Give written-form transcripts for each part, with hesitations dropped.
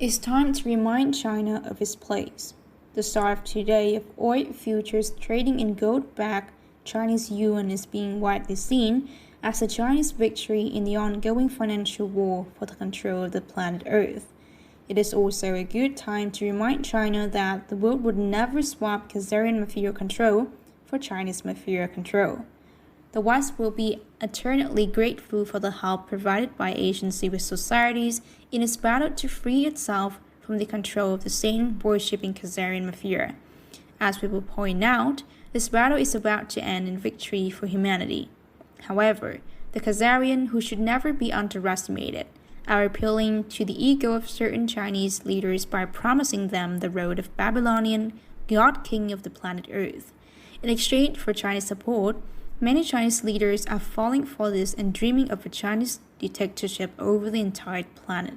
It's time to remind China of its place. The start of today of oil futures trading in gold-backed Chinese yuan is being widely seen as a Chinese victory in the ongoing financial war for the control of the planet Earth. It is also a good time to remind China that the world would never swap Khazarian material control for Chinese material control. The West will be eternally grateful for the help provided by Asian civil societies in its battle to free itself from the control of the Satan worshipping Khazarian mafia. As we will point out, this battle is about to end in victory for humanity. However, the Khazarian, who should never be underestimated, are appealing to the ego of certain Chinese leaders by promising them the road of Babylonian God King of the planet Earth. In exchange for Chinese support, many Chinese leaders are falling for this and dreaming of a Chinese dictatorship over the entire planet.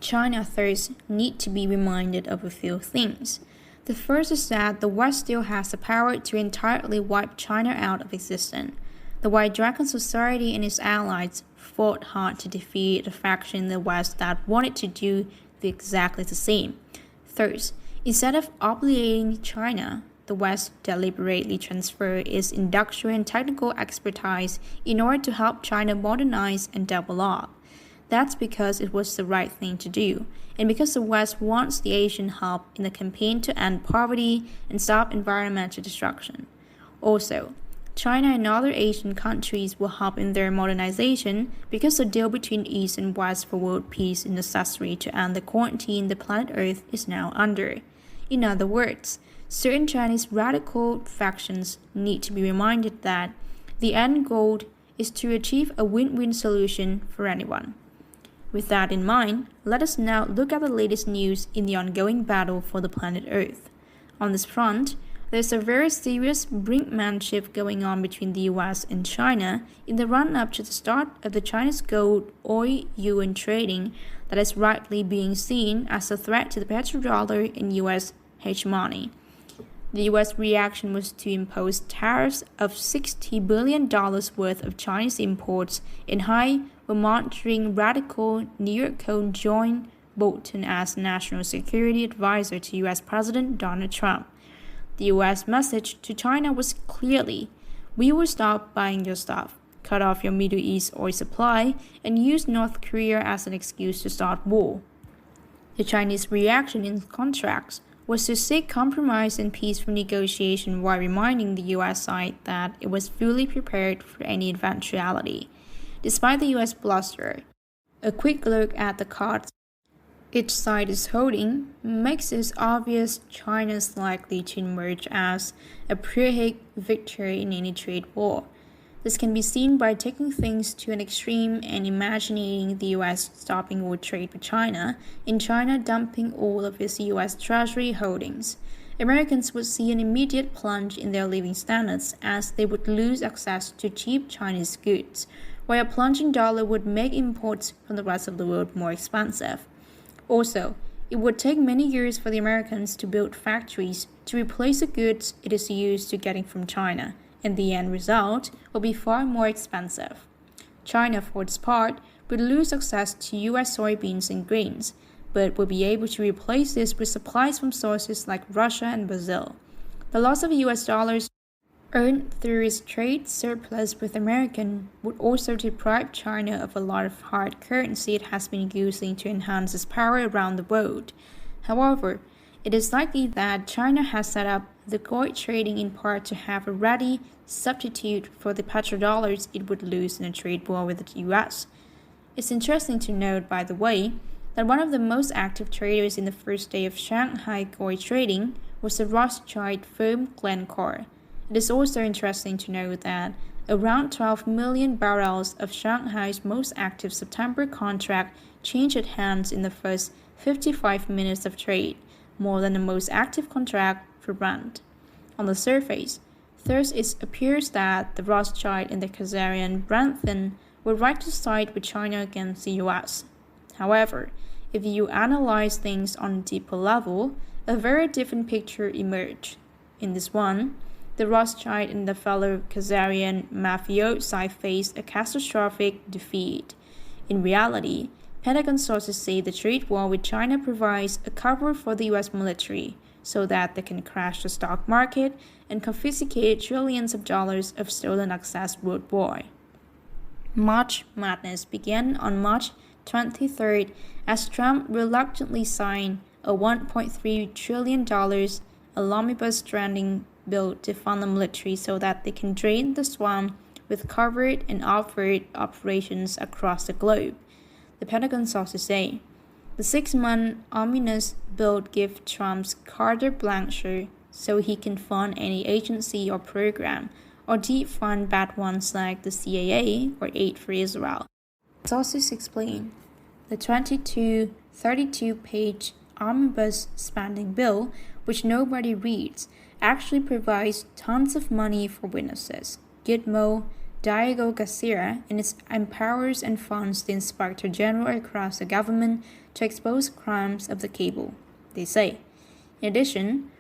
China thus need to be reminded of a few things. The first is that the West still has the power to entirely wipe China out of existence. The White Dragon Society and its allies fought hard to defeat a faction in the West that wanted to do exactly the same. Third, instead of obligating China, the West deliberately transferred its industrial and technical expertise in order to help China modernize and develop up. That's because it was the right thing to do, and because the West wants the Asian help in the campaign to end poverty and stop environmental destruction. Also, China and other Asian countries will help in their modernization because the deal between East and West for world peace is necessary to end the quarantine the planet Earth is now under. In other words, certain Chinese radical factions need to be reminded that the end goal is to achieve a win-win solution for anyone. With that in mind, let us now look at the latest news in the ongoing battle for the planet Earth. On this front, there's a very serious brinkmanship going on between the US and China in the run-up to the start of the Chinese gold oil yuan trading that is rightly being seen as a threat to the petrodollar and US hegemony. The US reaction was to impose tariffs of $60 billion worth of Chinese imports in high while monitoring radical New York joined Bolton as National Security Advisor to US President Donald Trump. The US message to China was clearly, we will stop buying your stuff, cut off your Middle East oil supply, and use North Korea as an excuse to start war. The Chinese reaction in contrast was to seek compromise and peaceful negotiation while reminding the US side that it was fully prepared for any eventuality. Despite the US bluster, a quick look at the cards each side is holding makes it obvious China is likely to emerge as a Pyrrhic victory in any trade war. This can be seen by taking things to an extreme and imagining the US stopping all trade with China and China dumping all of its US Treasury holdings. Americans would see an immediate plunge in their living standards as they would lose access to cheap Chinese goods, while a plunging dollar would make imports from the rest of the world more expensive. Also, it would take many years for the Americans to build factories to replace the goods it is used to getting from China, and the end result will be far more expensive. China, for its part, would lose access to US soybeans and grains, but will be able to replace this with supplies from sources like Russia and Brazil. The loss of US dollars earned through its trade surplus with American would also deprive China of a lot of hard currency it has been using to enhance its power around the world. However, it is likely that China has set up the gold trading in part to have a ready substitute for the petrodollars it would lose in a trade war with the US. It's interesting to note, by the way, that one of the most active traders in the first day of Shanghai gold trading was the Rothschild firm Glencore. It is also interesting to note that around 12 million barrels of Shanghai's most active September contract changed hands in the first 55 minutes of trade, more than the most active contract for Brent. On the surface, thus it appears that the Rothschild and the Khazarian Brenthen were right to side with China against the US. However, if you analyze things on a deeper level, a very different picture emerged. In this one, the Rothschild and the fellow Khazarian mafiosi faced a catastrophic defeat. In reality, Pentagon sources say the trade war with China provides a cover for the US military so that they can crash the stock market and confiscate trillions of dollars of stolen assets worldwide. March Madness began on March 23rd as Trump reluctantly signed a $1.3 trillion omnibus spending bill to fund the military so that they can drain the swamp with covert and overt operations across the globe. The Pentagon sources say the 6-month omnibus bill gives Trump's carte blanche so he can fund any agency or program, or defund bad ones like the CIA or Aid for Israel. Sources explain the 32-page omnibus spending bill, which nobody reads, actually provides tons of money for witnesses, Gitmo, Diego Garcia, and it empowers and funds the Inspector General across the government to expose crimes of the cable, they say. In addition,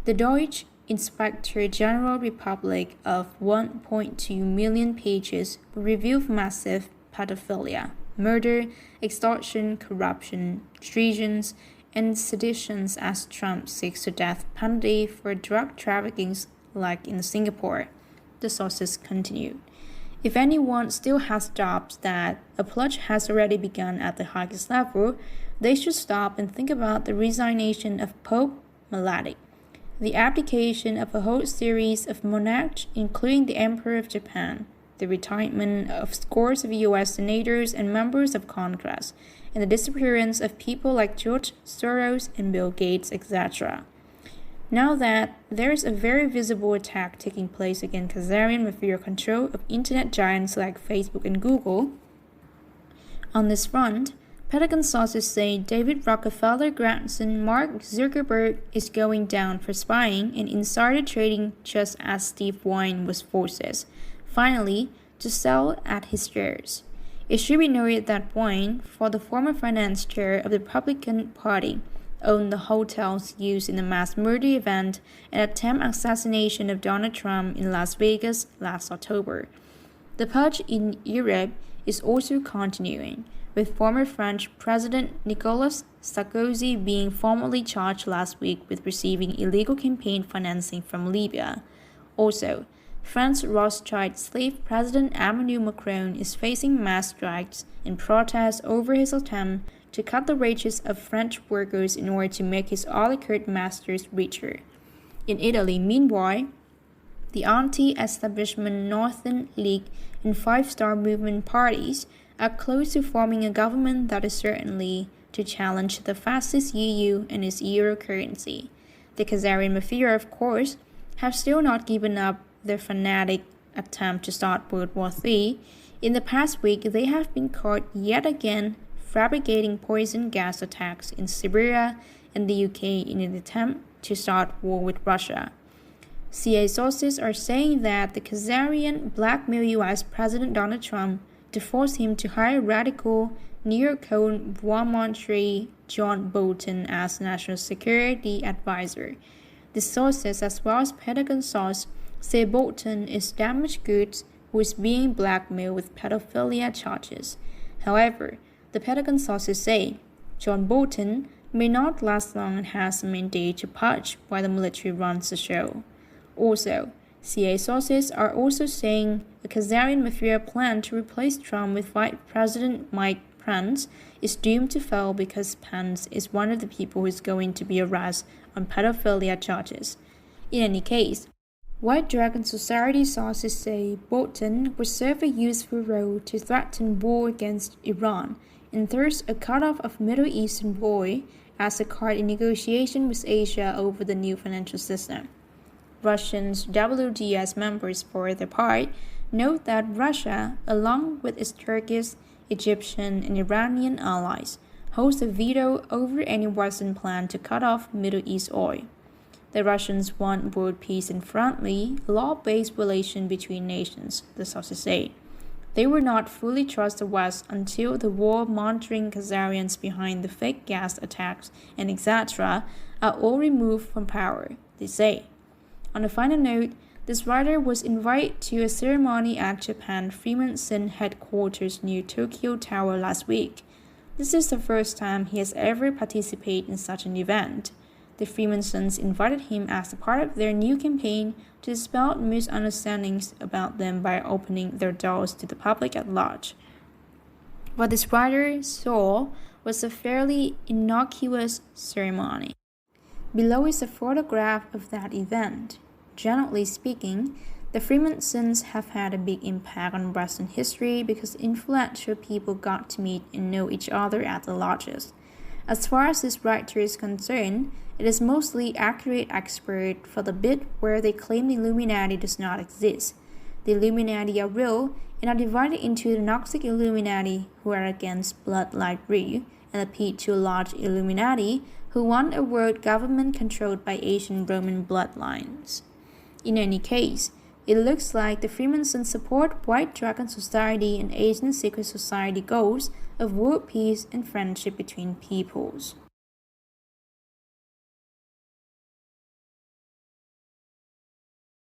the Deutsche Inspector General Republic of 1.2 million pages will reveal massive pedophilia, murder, extortion, corruption, treasons, and seditions as Trump seeks the death penalty for drug trafficking like in Singapore, the sources continued. If anyone still has doubts that a purge has already begun at the highest level, they should stop and think about the resignation of Pope Maladic, the abdication of a whole series of monarchs, including the Emperor of Japan, the retirement of scores of U.S. senators and members of Congress, and the disappearance of people like George Soros and Bill Gates, etc. Now that there is a very visible attack taking place against Khazarian mafia control of internet giants like Facebook and Google, on this front, Pentagon sources say David Rockefeller grandson Mark Zuckerberg is going down for spying and insider trading just as Steve Wynn was forced, finally, to sell at his shares. It should be noted that Wynn, for the former finance chair of the Republican Party, owned the hotels used in the mass murder event and attempt assassination of Donald Trump in Las Vegas last October. The purge in Europe is also continuing, with former French President Nicolas Sarkozy being formally charged last week with receiving illegal campaign financing from Libya. Also, France's Rothschild slave President Emmanuel Macron is facing mass strikes and protests over his attempt to cut the wages of French workers in order to make his oligarch masters richer. In Italy, meanwhile, the anti-establishment Northern League and Five Star Movement parties are close to forming a government that is certainly to challenge the fascist EU and its euro currency. The Khazarian mafia, of course, have still not given up their fanatic attempt to start World War III. In the past week, they have been caught yet again fabricating poison gas attacks in Siberia and the UK in an attempt to start war with Russia. CIA sources are saying that the Khazarian blackmailed US President Donald Trump to force him to hire radical neocon Vermonter John Bolton as National Security Advisor. The sources, as well as Pentagon source, say Bolton is damaged goods who is being blackmailed with pedophilia charges. However, the Pentagon sources say John Bolton may not last long and has a mandate to purge while the military runs the show. Also, CIA sources are also saying the Khazarian mafia plan to replace Trump with Vice President Mike Pence is doomed to fail because Pence is one of the people who is going to be arrested on pedophilia charges. In any case, White Dragon Society sources say Bolton would serve a useful role to threaten war against Iran and thus a cutoff of Middle Eastern oil as a card in negotiation with Asia over the new financial system. Russian WDS members, for their part, note that Russia, along with its Turkish, Egyptian, and Iranian allies, holds a veto over any Western plan to cut off Middle East oil. The Russians want world peace and friendly, law-based relation between nations, the sources say. They will not fully trust the West until the war-mongering Khazarians behind the fake gas attacks and etc. are all removed from power, they say. On a final note, this writer was invited to a ceremony at Japan Freemason headquarters near Tokyo Tower last week. This is the first time he has ever participated in such an event. The Freemasons invited him as a part of their new campaign to dispel misunderstandings about them by opening their doors to the public at large. What this writer saw was a fairly innocuous ceremony. Below is a photograph of that event. Generally speaking, the Freemasons have had a big impact on Western history because influential people got to meet and know each other at the lodges. As far as this writer is concerned, it is mostly accurate expert for the bit where they claim the Illuminati does not exist. The Illuminati are real and are divided into the Gnostic Illuminati, who are against bloodline rule, and the P2 Large Illuminati, who want a world government controlled by Asian Roman bloodlines. In any case, it looks like the Freemasons support White Dragon Society and Asian Secret Society goals of world peace and friendship between peoples.